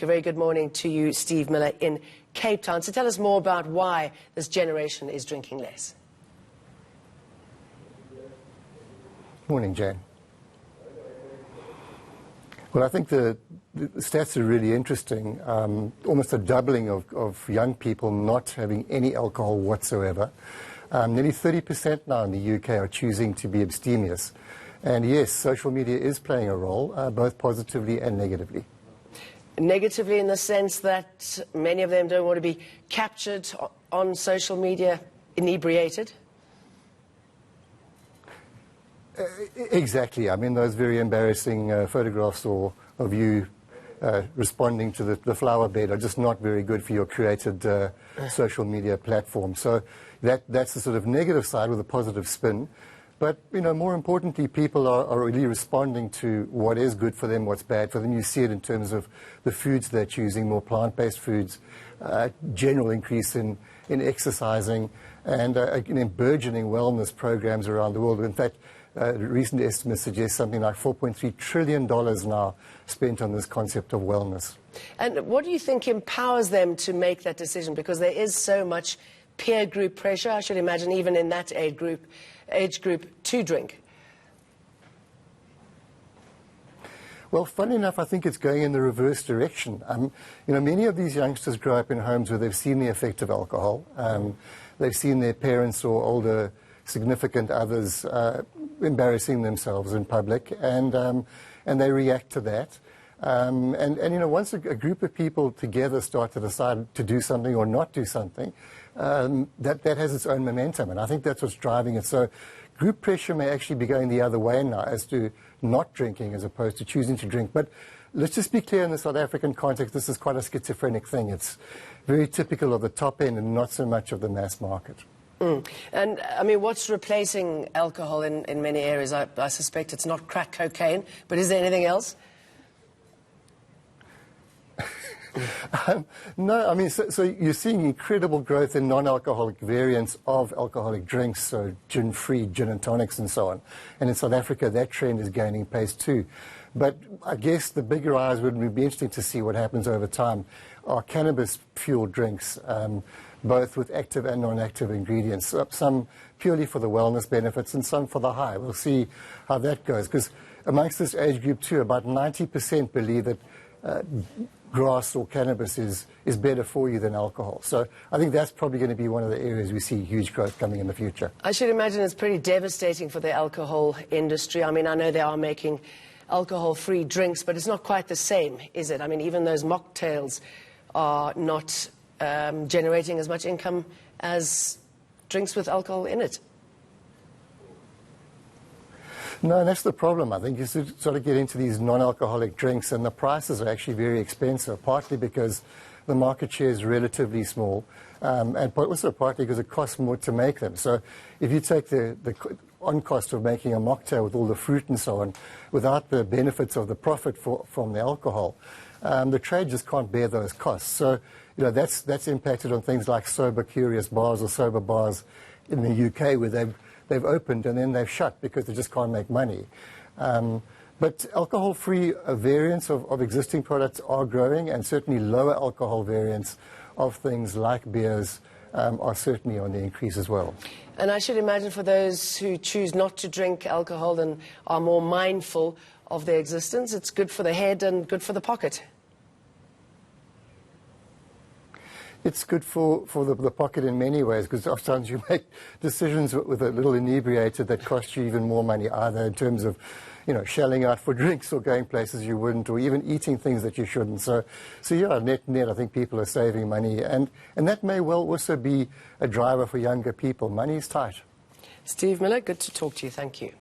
A very good morning to you, Steve Miller, in Cape Town. So tell us more about why this generation is drinking less. Morning, Jane. Well, I think the stats are really interesting. Almost a doubling of young people not having any alcohol whatsoever. Nearly 30% now in the UK are choosing to be abstemious. And yes, social media is playing a role, both positively and negatively. Negatively in the sense that many of them don't want to be captured on social media inebriated? Exactly. I mean, those very embarrassing photographs of you responding to the flower bed are just not very good for your created social media platform. So that's the sort of negative side with a positive spin. But, you know, more importantly, people are really responding to what is good for them, what's bad for them. You see it in terms of the foods they're choosing, more plant-based foods, general increase in exercising, and burgeoning wellness programs around the world. In fact, recent estimates suggest something like $4.3 trillion now spent on this concept of wellness. And what do you think empowers them to make that decision? Because there is so much peer group pressure, I should imagine, even in that age group to drink. Well, funny enough, I think it's going in the reverse direction. Many of these youngsters grow up in homes where they've seen the effect of alcohol. They've seen their parents or older significant others embarrassing themselves in public, and they react to that. Once a group of people together start to decide to do something or not do something, that has its own momentum, and I think that's what's driving it. So group pressure may actually be going the other way now as to not drinking as opposed to choosing to drink. But let's just be clear, in the South African context, this is quite a schizophrenic thing. It's very typical of the top end and not so much of the mass market. And, I mean, what's replacing alcohol in many areas? I suspect it's not crack cocaine, but is there anything else? No, I mean, so you're seeing incredible growth in non-alcoholic variants of alcoholic drinks, so gin-free, gin and tonics and so on. And in South Africa, that trend is gaining pace too. But I guess the bigger eyes would be interesting to see what happens over time are cannabis-fueled drinks, both with active and non-active ingredients, some purely for the wellness benefits and some for the high. We'll see how that goes, because amongst this age group too, about 90% believe that grass or cannabis is better for you than alcohol. So I think that's probably going to be one of the areas we see huge growth coming in the future. I should imagine it's pretty devastating for the alcohol industry. I mean, I know they are making alcohol-free drinks, but it's not quite the same, is it? I mean, even those mocktails are not generating as much income as drinks with alcohol in it. No, that's the problem. I think you sort of get into these non-alcoholic drinks and the prices are actually very expensive, partly because the market share is relatively small, and also partly because it costs more to make them. So if you take the on-cost of making a mocktail with all the fruit and so on, without the benefits of the profit from the alcohol, the trade just can't bear those costs. So, you know, that's impacted on things like sober curious bars or sober bars in the UK, where they've opened and then they've shut because they just can't make money. But alcohol-free variants of existing products are growing, and certainly lower alcohol variants of things like beers are certainly on the increase as well. And I should imagine for those who choose not to drink alcohol and are more mindful of their existence, it's good for the head and good for the pocket. It's good for the pocket in many ways, because sometimes you make decisions with a little inebriated that cost you even more money, either in terms of, you know, shelling out for drinks or going places you wouldn't, or even eating things that you shouldn't. So yeah, net, I think people are saving money, and that may well also be a driver for younger people. Money is tight. Steve Miller, good to talk to you. Thank you.